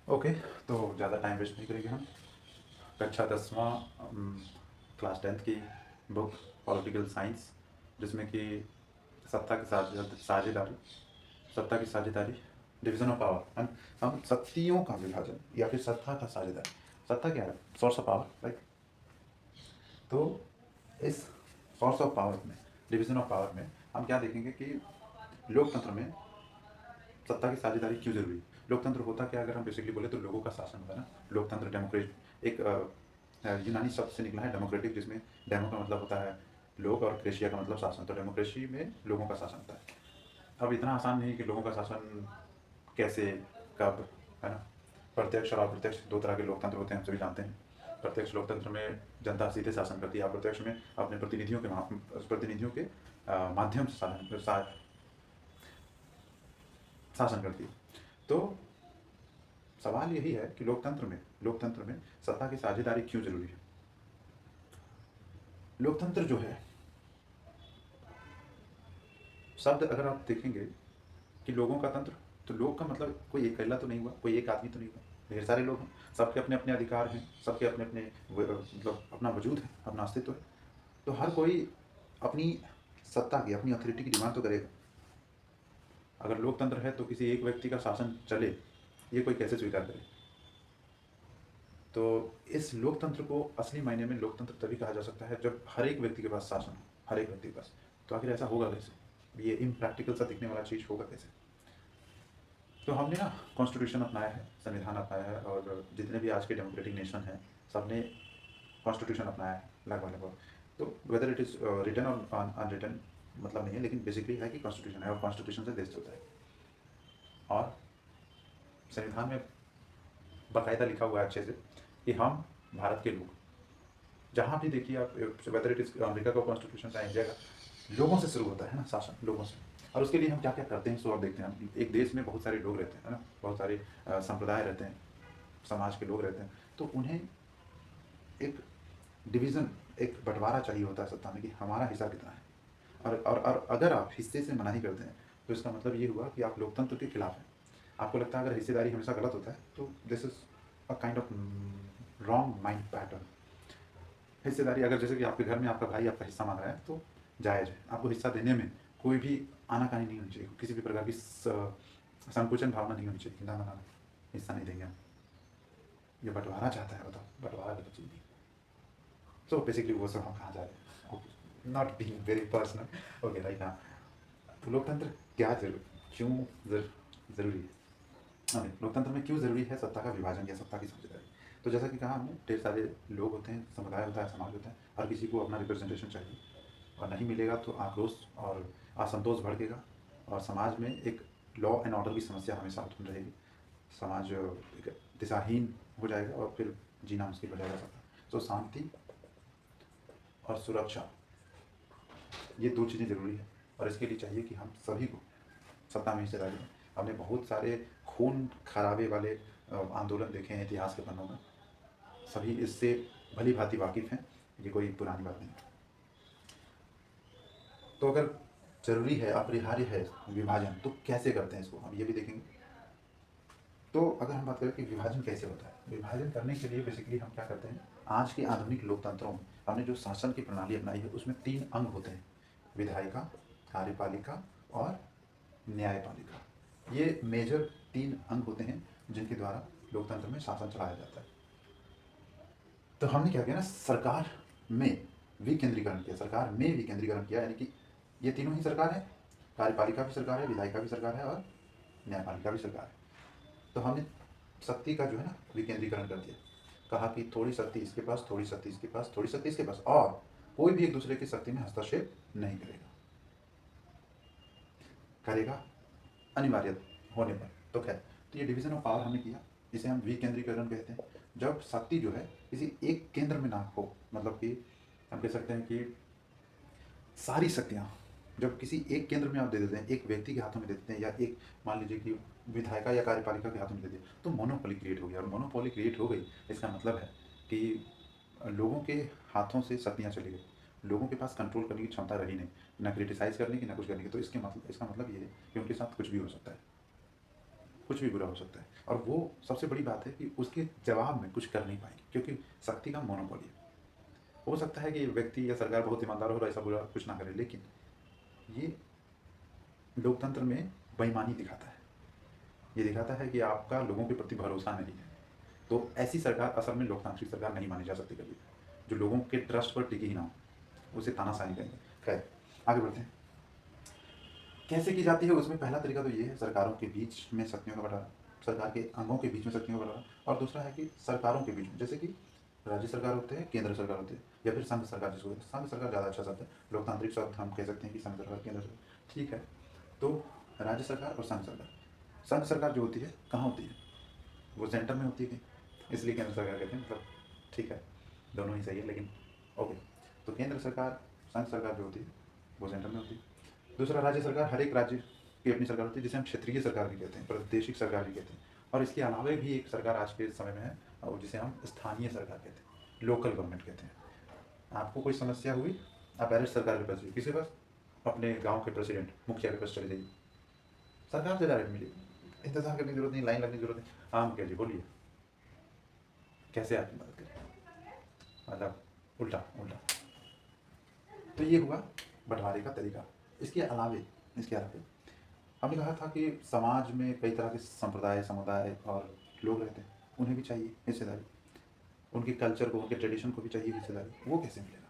Okay, तो ज़्यादा time waste नहीं करेंगे हम। कक्षा 10वां क्लास 10th की बुक पॉलिटिकल साइंस, जिसमें कि सत्ता की साझेदारी, सत्ता की साझेदारी, डिवीजन ऑफ पावर एंड हम शक्तियों का विभाजन या फिर सत्ता का साझेदारी। सत्ता क्या है? Source of power, right. तो इस सोर्स ऑफ पावर में, डिवीजन ऑफ पावर में हम क्या देखेंगे कि लोकतंत्र में सत्ता की साझेदारी क्यों जरूरी है। लोकतंत्र होता क्या, अगर हम बेसिकली बोले तो लोगों का शासन होता है ना। लोकतंत्र डेमोक्रेट एक यूनानी शब्द से निकला है डेमोक्रेटिक, जिसमें डेमो का मतलब होता है लोग और क्रेशिया का मतलब शासन। तो डेमोक्रेसी में लोगों का शासन होता है। अब इतना आसान नहीं कि लोगों का शासन कैसे, कब, है ना। प्रत्यक्ष और अप्रत्यक्ष दो तरह के लोकतंत्र होते हैं, हम सभी जानते हैं। प्रत्यक्ष लोकतंत्र में जनता सीधे शासन करती है, अप्रत्यक्ष में अपने प्रतिनिधियों के माध्यम से शासन करती है। तो सवाल यही है कि लोकतंत्र में सत्ता की साझेदारी क्यों जरूरी है। लोकतंत्र जो है शब्द, अगर आप देखेंगे कि लोगों का तंत्र, तो लोग का मतलब कोई एक अकेला तो नहीं हुआ, कोई एक आदमी तो नहीं हुआ, ढेर सारे लोग हैं। सबके अपने अपने अधिकार हैं, सबके अपने अपने मतलब अपना वजूद है, अपना अस्तित्व है। तो हर कोई अपनी सत्ता की, अपनी अथॉरिटी की डिमांड तो करेगा। अगर लोकतंत्र है तो किसी एक व्यक्ति का शासन चले, ये कोई कैसे स्वीकार करे। तो इस लोकतंत्र को असली मायने में लोकतंत्र तभी कहा जा सकता है जब हर एक व्यक्ति के पास शासन हो, हर एक व्यक्ति के पास। तो आखिर ऐसा होगा कैसे, ये इम्प्रैक्टिकल सा दिखने वाला चीज़ होगा कैसे। तो हमने ना कॉन्स्टिट्यूशन अपनाया है, संविधान अपनाया है, और जितने भी आज के डेमोक्रेटिक नेशन हैं सब ने कॉन्स्टिट्यूशन अपनाया है लगभग लगभग। तो वेदर इट इज़ रिटन और अनरिटन मतलब नहीं है, लेकिन बेसिकली है कि कॉन्स्टिट्यूशन है, और कॉन्स्टिट्यूशन से देश चलता है। और संविधान में बाकायदा लिखा हुआ है अच्छे से कि हम भारत के लोग, जहाँ भी देखिए आप, वेदर इट इज़ अमेरिका का कॉन्स्टिट्यूशन या इंडिया का, लोगों से शुरू होता है ना शासन, लोगों से। और उसके लिए हम क्या क्या करते हैं सो आप देखते हैं। एक देश में बहुत सारे लोग रहते हैं, है ना, बहुत सारे संप्रदाय रहते हैं, समाज के लोग रहते हैं। तो उन्हें एक डिवीज़न, एक बंटवारा चाहिए होता है सत्ता में कि हमारा हिस्सा कितना है। और अगर आप हिस्से से मनाही करते हैं तो इसका मतलब ये हुआ कि आप लोकतंत्र के खिलाफ हैं। आपको लगता है अगर हिस्सेदारी हमेशा गलत होता है तो this is a kind of wrong mind pattern. हिस्सेदारी, अगर जैसे कि आपके घर में आपका भाई आपका हिस्सा मांग रहा है तो जायज़ है। आपको हिस्सा देने में कोई भी आनाकानी नहीं होनी चाहिए, किसी भी प्रकार की संकुचन भावना नहीं होनी चाहिए कि ना ना ना, हिस्सा नहीं देंगे हम। ये बंटवारा चाहता है, बताओ, बंटवारा गलत चीज़ नहीं। सो बेसिकली वो सब हम कहाँ जा रहे हैं, not being very personal. Okay, right. हाँ, तो लोकतंत्र क्या क्यों ज़रूरी है। हाँ, लोकतंत्र में क्यों ज़रूरी है सत्ता का विभाजन या सत्ता की साझेदारी। तो जैसा कि कहा हमने, ढेर सारे लोग होते हैं, समुदाय होता है, समाज होता है, हर किसी को अपना रिप्रेजेंटेशन चाहिए। और नहीं मिलेगा तो आक्रोश और असंतोष भड़केगा, और समाज में एक लॉ एंड ऑर्डर की समस्या हमेशा उत्पन्न रहेगी। समाज एक दिशाहीन हो जाएगा और फिर जीना मुश्किल हो जाएगा सबका। तो शांति और सुरक्षा, ये दो चीज़ें ज़रूरी है। और इसके लिए चाहिए कि हम सभी को सत्ता में हिस्सेदारी दें। हमने बहुत सारे खून खराबे वाले आंदोलन देखे हैं इतिहास के पन्नों में। सभी इससे भली भांति वाकिफ़ हैं, ये कोई पुरानी बात नहीं। तो अगर ज़रूरी है, अपरिहार्य है विभाजन, तो कैसे करते हैं इसको, हम ये भी देखेंगे। तो अगर हम बात करें कि विभाजन कैसे होता है, विभाजन करने के लिए बेसिकली हम क्या करते हैं। आज के आधुनिक लोकतंत्रों में हमने जो शासन की प्रणाली अपनाई है उसमें 3 अंग होते हैं: विधायिका, कार्यपालिका और न्यायपालिका। ये मेजर 3 अंग होते हैं जिनके द्वारा लोकतंत्र में शासन चलाया जाता है। तो हमने क्या किया ना, सरकार में विकेंद्रीकरण किया, सरकार में विकेंद्रीकरण किया, यानी कि ये तीनों ही सरकार है, कार्यपालिका भी सरकार है, विधायिका भी सरकार है और न्यायपालिका भी सरकार है। तो हमने शक्ति का जो है ना विकेंद्रीकरण कर दिया। कहा कि थोड़ी शक्ति इसके पास, थोड़ी शक्ति इसके पास, थोड़ी शक्ति इसके पास, और कोई भी एक दूसरे की शक्ति में हस्तक्षेप नहीं करेगा। करेगा अनिवार्य होने पर तो खैर। तो ये डिवीजन ऑफ पावर हमने किया, इसे हम विकेंद्रीकरण कहते हैं। जब शक्ति जो है किसी एक केंद्र में ना हो, मतलब कि हम कह सकते हैं कि सारी शक्तियाँ जब किसी एक केंद्र में आप दे देते हैं, एक व्यक्ति के हाथों में दे देते हैं, या एक मान लीजिए कि विधायिका या कार्यपालिका के हाथों में दे दिया, तो मोनोपोली क्रिएट हो गया। और मोनोपोली क्रिएट हो गई, इसका मतलब है कि लोगों के हाथों से शक्तियाँ चली गई, लोगों के पास कंट्रोल करने की क्षमता रही नहीं, ना क्रिटिसाइज़ करने की, ना कुछ करने की। तो इसका मतलब ये है कि उनके साथ कुछ भी हो सकता है, कुछ भी बुरा हो सकता है। और वो सबसे बड़ी बात है कि उसके जवाब में कुछ कर नहीं पाएंगे, क्योंकि शक्ति का मोनोपोली है। हो सकता है कि व्यक्ति या सरकार बहुत ईमानदार हो और ऐसा बुरा कुछ ना करे, लेकिन ये लोकतंत्र में बेईमानी दिखाता है। ये दिखाता है कि आपका लोगों के प्रति भरोसा नहीं है। तो ऐसी सरकार असल में लोकतांत्रिक सरकार नहीं मानी जा सकती कभी, जो लोगों के ट्रस्ट पर टिकी ही ना हो। उसे तानाशाही कहेंगे। खैर, आगे बढ़ते हैं। कैसे की जाती है उसमें पहला तरीका तो ये है, सरकारों के बीच में शक्तियों का बंटवारा, सरकार के अंगों के बीच में शक्तियों का बंटवारा। और दूसरा है कि सरकारों के बीच में, जैसे कि राज्य सरकार होते हैं, केंद्र सरकार होती है, या फिर संघ सरकार जिसको कहते हैं। संघ सरकार ज़्यादा अच्छा शब्द है, लोकतांत्रिक शब्द हम कह सकते हैं कि संघ सरकार, केंद्र सरकार, ठीक है। तो राज्य सरकार और संघ सरकार। संघ सरकार जो होती है कहाँ होती है? वो सेंटर में होती है, इसलिए केंद्र सरकार कहते हैं, मतलब ठीक है, दोनों ही सही है, लेकिन ओके। तो केंद्र सरकार, संघ सरकार जो होती है वो सेंटर में होती है। दूसरा, राज्य सरकार, हर एक राज्य की अपनी सरकार होती है, जिसे हम क्षेत्रीय सरकार भी कहते हैं, प्रादेशिक सरकार भी कहते हैं। और इसके अलावा भी एक सरकार आज के समय में है, और जिसे हम स्थानीय सरकार कहते हैं, लोकल गवर्नमेंट कहते हैं। आपको कोई समस्या हुई, आप डायरेक्ट सरकार के पास जाइए, किसके पास? अपने गांव के प्रेसिडेंट, मुखिया के पास चले जाइए, सरकार से डायरेक्ट मिलिए, इंतजार करने की जरूरत नहीं, लाइन लगने की जरूरत नहीं। हाँ मुखिया जी बोलिए, कैसे आपकी मदद करें, मतलब उल्टा उल्टा। तो ये हुआ बंटवारे का तरीका। इसके अलावे हमने कहा था कि समाज में कई तरह के संप्रदाय, समुदाय और लोग रहते हैं, उन्हें भी चाहिए हिस्सेदारी, उनके कल्चर को, उनके ट्रेडिशन को भी चाहिए हिस्सेदारी। वो कैसे मिलेगा?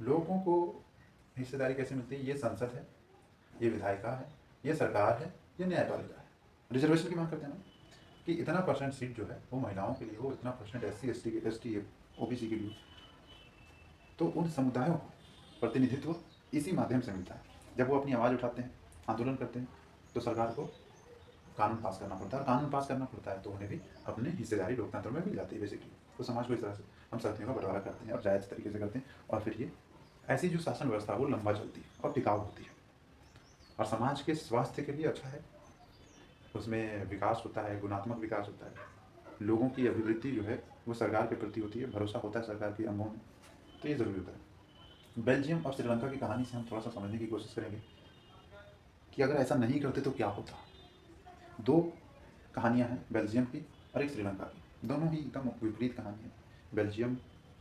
लोगों को हिस्सेदारी कैसे मिलती है? ये संसद है, ये विधायिका है, ये सरकार है, ये न्यायपालिका है। रिजर्वेशन की मांग करते हैं ना, कि इतना परसेंट सीट जो है वो महिलाओं के लिए हो, इतना परसेंट SC, ST, OBC के लिए। तो उन समुदायों को प्रतिनिधित्व इसी माध्यम से मिलता है। जब वो अपनी आवाज़ उठाते हैं, आंदोलन करते हैं, तो सरकार को कानून पास करना पड़ता है, और कानून पास करना पड़ता है तो उन्हें भी अपनी हिस्सेदारी लोकतंत्र में मिल जाती है बेसिकली। तो समाज को इस तरह से हम शक्तियों का बंटवारा करते हैं और जायज़ तरीके से करते हैं, और फिर ये ऐसी जो शासन व्यवस्था है वो लंबा चलती है और टिकाऊ होती है, और समाज के स्वास्थ्य के लिए अच्छा है। उसमें विकास होता है, गुणात्मक विकास होता है, लोगों की अभिवृद्धि जो है वो सरकार के प्रति होती है, भरोसा होता है सरकार के अंगों में। तो ये ज़रूरी होता है। बेल्जियम और श्रीलंका की कहानी से हम थोड़ा सा समझने की कोशिश करेंगे कि अगर ऐसा नहीं करते तो क्या होता। दो कहानियाँ हैं, बेल्जियम की और एक श्रीलंका की, दोनों ही एकदम विपरीत कहानी है। बेल्जियम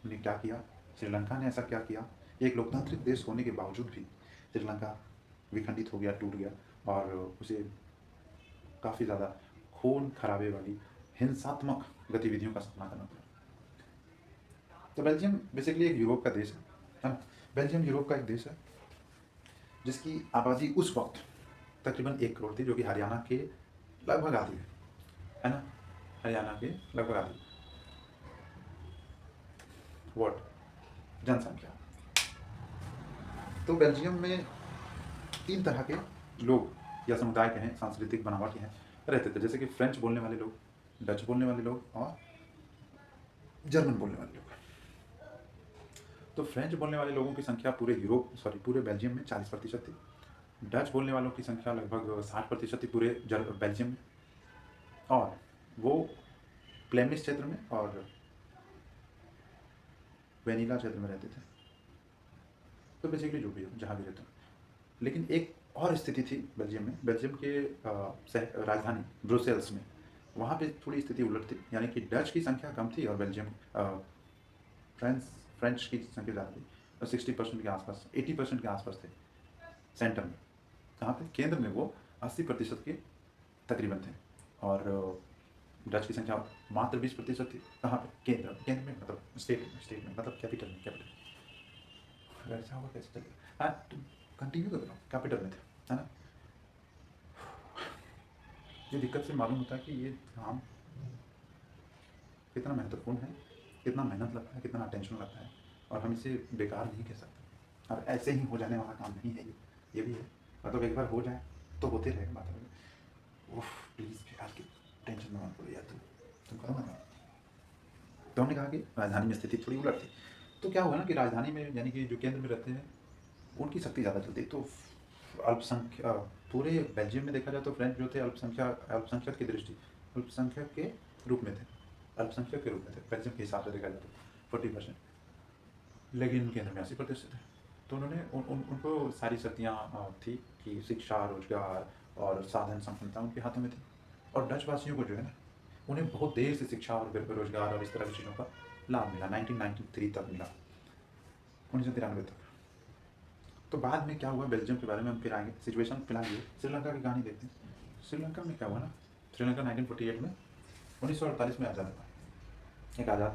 ने क्या किया, श्रीलंका ने ऐसा क्या किया। एक लोकतांत्रिक देश होने के बावजूद भी श्रीलंका विखंडित हो गया, टूट गया, और उसे काफ़ी ज़्यादा खून खराबे वाली हिंसात्मक गतिविधियों का सामना करना पड़ा। तो बेल्जियम बेसिकली एक यूरोप का देश है ना। बेल्जियम यूरोप का एक देश है जिसकी आबादी उस वक्त तकरीबन 1 करोड़ थी, जो कि हरियाणा के लगभग आधी है ना, हरियाणा के लगभग आधी वॉट जनसंख्या। तो बेल्जियम में 3 तरह के लोग या समुदाय कहें, सांस्कृतिक बनावट हैं, रहते थे, जैसे कि फ्रेंच बोलने वाले लोग, डच बोलने वाले लोग और जर्मन बोलने वाले लोग। तो फ्रेंच बोलने वाले लोगों की संख्या पूरे बेल्जियम में 40% थी। डच बोलने वालों की संख्या लगभग 60% थी पूरे बेल्जियम में, और वो फ्लेमिश क्षेत्र में और वेनिला क्षेत्र में रहते थे। तो बेसिकली जो भी हो, जहाँ भी रहते हो। लेकिन एक और स्थिति थी बेल्जियम में, बेल्जियम के राजधानी ब्रुसेल्स में, वहाँ पे थोड़ी स्थिति उलट थी, यानी कि डच की संख्या कम थी और बेल्जियम फ्रेंच की संख्या ज़्यादा थी, और 60% के आसपास, 80% के आसपास थे सेंटर में। कहाँ पे? केंद्र में वो 80% के तकरीबन थे, और डच की संख्या मात्र 20% थी। कहाँ पे? केंद्र में, मतलब स्टेट में, मतलब कैपिटल। अगर ऐसा होगा कैसे चलेगा? हाँ, कंटिन्यू कर रहा हूँ, कैपिटल में थे, है ना। ये दिक्कत से मालूम होता है कि ये काम कितना महत्वपूर्ण है, कितना मेहनत लगता है, कितना अटेंशन लगता है, और हम इसे बेकार नहीं कह सकते। और ऐसे ही हो जाने वाला काम नहीं है ये भी है, मतलब एक बार हो जाए तो होते रहेगा बात है। उफ, प्लीज़ बेकार की टेंशन में मत पड़ो यार, तुम करो ना। तो हमने कहा कि राजधानी में स्थिति थोड़ी उलट थी। तो क्या हुआ ना कि राजधानी में, यानी कि जो केंद्र में रहते हैं, उनकी शक्ति ज़्यादा चलती है। तो अल्पसंख्यक पूरे बेल्जियम में देखा जाए तो फ्रेंच जो थे अल्पसंख्यक की दृष्टि, अल्पसंख्यक के रूप में थे, अल्पसंख्यक के रूप में थे बेल्जियम के हिसाब से देखा जाए तो 40%, लेकिन केंद्र में 80% थे। तो उन्होंने उनको सारी शक्तियाँ थी कि शिक्षा, रोजगार और साधन संपन्नता उनके हाथों में थी। और डच वासियों को जो है ना, उन्हें बहुत देर से शिक्षा और बेरोजगार और इस तरह की चीज़ों का लाभ मिला, 1993 तक मिला, 1993 तक। तो बाद में क्या हुआ बेल्जियम के बारे में हम फिर आएंगे, सिचुएशन फिलहाल ये श्रीलंका की कहानी देखते हैं। श्रीलंका में क्या हुआ ना, श्रीलंका 1948 में 1948 में आज़ाद हुआ, एक आज़ाद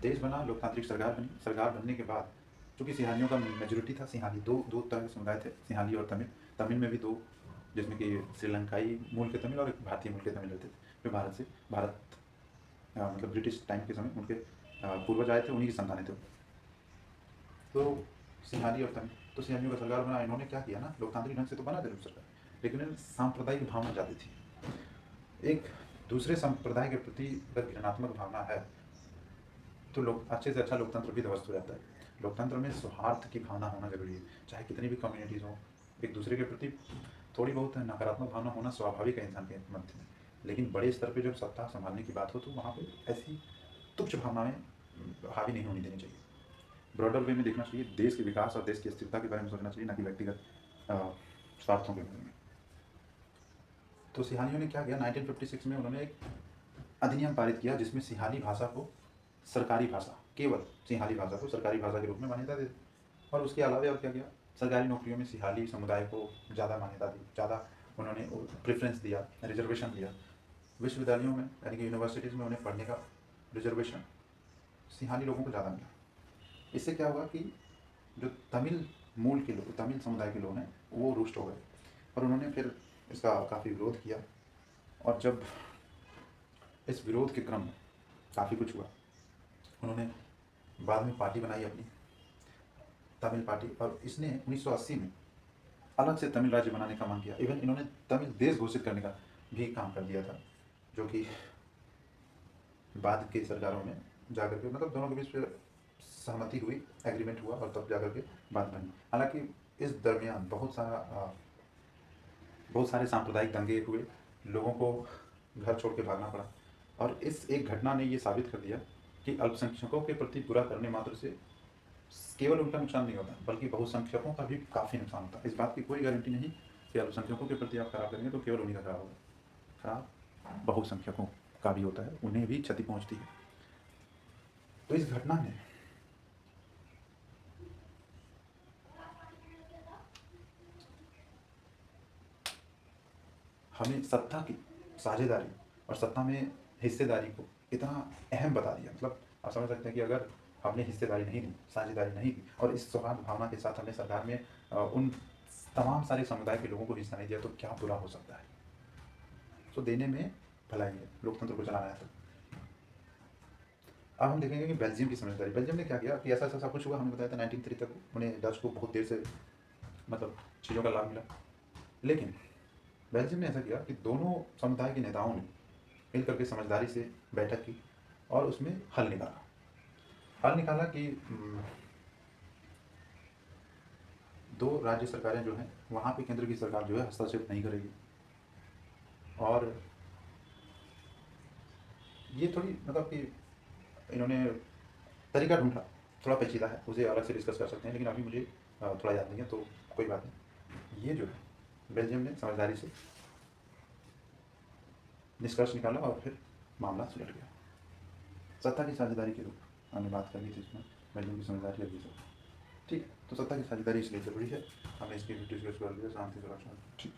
देश बना, लोकतांत्रिक सरकार बनी। सरकार बनने के बाद चूँकि सिंहालियों का मेजोरिटी था, सिंहाली दो दो तरह के समुदाय थे, सिंहाली और तमिल। तमिल में भी दो, जिसमें कि श्रीलंकाई मूल के तमिल और एक भारतीय मूल के तमिल रहते थे, जो भारत मतलब ब्रिटिश टाइम के समय उनके पूर्वज आए थे, उन्हीं की संतानें थे। तो सिंहाली और तमिल, तो सिंहालियों का सरकार बना। इन्होंने क्या किया ना, लोकतांत्रिक ढंग से तो बना जरूर सरकार, लेकिन इन्हें सांप्रदायिक भावना ज़्यादा थी। एक दूसरे संप्रदाय के प्रति अगर घृणात्मक भावना है तो लोग अच्छे से अच्छा लोकतंत्र भी ध्वस्त हो जाता है। लोकतंत्र में सौहार्द की भावना होना जरूरी है, चाहे कितनी भी कम्युनिटीज़ हों, एक दूसरे के प्रति थोड़ी बहुत नकारात्मक भावना होना स्वाभाविक है इंसान के मध्य में। लेकिन बड़े स्तर पे जब सत्ता संभालने की बात हो तो वहाँ पे ऐसी तुच्छ भावनाएं हावी नहीं होनी देनी चाहिए। ब्रॉडर वे में देखना चाहिए, देश के विकास और देश की स्थिरता के बारे में सोचना चाहिए, ना कि व्यक्तिगत स्वार्थों के बारे में। तो सिंहालियों ने क्या किया, 1956 में उन्होंने एक अधिनियम पारित किया जिसमें सिंहाली भाषा को सरकारी भाषा, केवल सिंहाली भाषा को सरकारी भाषा के रूप में मान्यता दे दी। और उसके अलावा और क्या किया, सरकारी नौकरियों में सिंहाली समुदाय को ज़्यादा मान्यता दी, ज़्यादा उन्होंने प्रेफरेंस दिया, रिजर्वेशन दिया। विश्वविद्यालयों में यानी कि यूनिवर्सिटीज़ में उन्हें पढ़ने का रिजर्वेशन सिंहाली लोगों को ज़्यादा मिला। इससे क्या हुआ कि जो तमिल मूल के लोग, तमिल समुदाय के लोग हैं, वो रुष्ट हो गए और उन्होंने फिर इसका काफ़ी विरोध किया। और जब इस विरोध के क्रम में काफ़ी कुछ हुआ, उन्होंने बाद में पार्टी बनाई अपनी, तमिल पार्टी, और इसने 1980 में अलग से तमिल राज्य बनाने का मांग किया। इवन इन्होंने तमिल देश घोषित करने का भी काम कर दिया था, जो कि बाद के सरकारों में जाकर के मतलब दोनों के बीच सहमति हुई, एग्रीमेंट हुआ और तब जाकर के बात बनी। हालांकि इस दरमियान बहुत सारे सांप्रदायिक दंगे हुए, लोगों को घर छोड़ के भागना पड़ा। और इस एक घटना ने ये साबित कर दिया कि अल्पसंख्यकों के प्रति बुरा करने मात्र से केवल उनका नुकसान नहीं होता, बल्कि बहुसंख्यकों का भी काफ़ी नुकसान होता है। इस बात की कोई गारंटी नहीं कि अल्पसंख्यकों के प्रति आप खराब करेंगे तो केवल उन्हीं का खराब होगा, खराब बहुसंख्यकों का भी होता है, उन्हें भी क्षति पहुंचती है। तो इस घटना ने हमें सत्ता की साझेदारी और सत्ता में हिस्सेदारी को इतना अहम बता दिया। मतलब आप समझ सकते हैं कि अगर हमने हिस्सेदारी नहीं दी, साझेदारी नहीं की और इस सौहार्द भावना के साथ हमने सरकार में उन तमाम सारे समुदाय के लोगों को हिस्सा नहीं दिया तो क्या बुरा हो सकता है। तो देने में भलाई है, लोकतंत्र को चलाना है। तो अब हम देखेंगे कि बेल्जियम की समझदारी, बेल्जियम ने क्या किया कि ऐसा ऐसा सब कुछ हुआ, हमने बताया था 1903 तक उन्हें डच को बहुत देर से मतलब चीज़ों का लाभ मिला। लेकिन बेल्जियम ने ऐसा किया कि दोनों समुदाय के नेताओं ने मिल करके समझदारी से बैठक की और उसमें हल निकाला कि दो राज्य सरकारें जो हैं वहाँ पे केंद्र की सरकार जो है हस्तक्षेप नहीं करेगी। और ये थोड़ी मतलब कि इन्होंने तरीका ढूंढा, थोड़ा पेचीदा है, उसे अलग से डिस्कस कर सकते हैं, लेकिन अभी मुझे थोड़ा याद नहीं है तो कोई बात नहीं। ये जो है बेल्जियम ने समझदारी से निष्कर्ष निकाला और फिर मामला सुलझ गया। सत्ता की साझेदारी के रूप हमने बात करनी थी इसमें, बेल्जियम की समझदारी लगी सब ठीक है। तो सत्ता की साझेदारी इसलिए जरूरी है, हमने इसकी डिस्कस कर लिया, शांति सुरक्षा ठीक।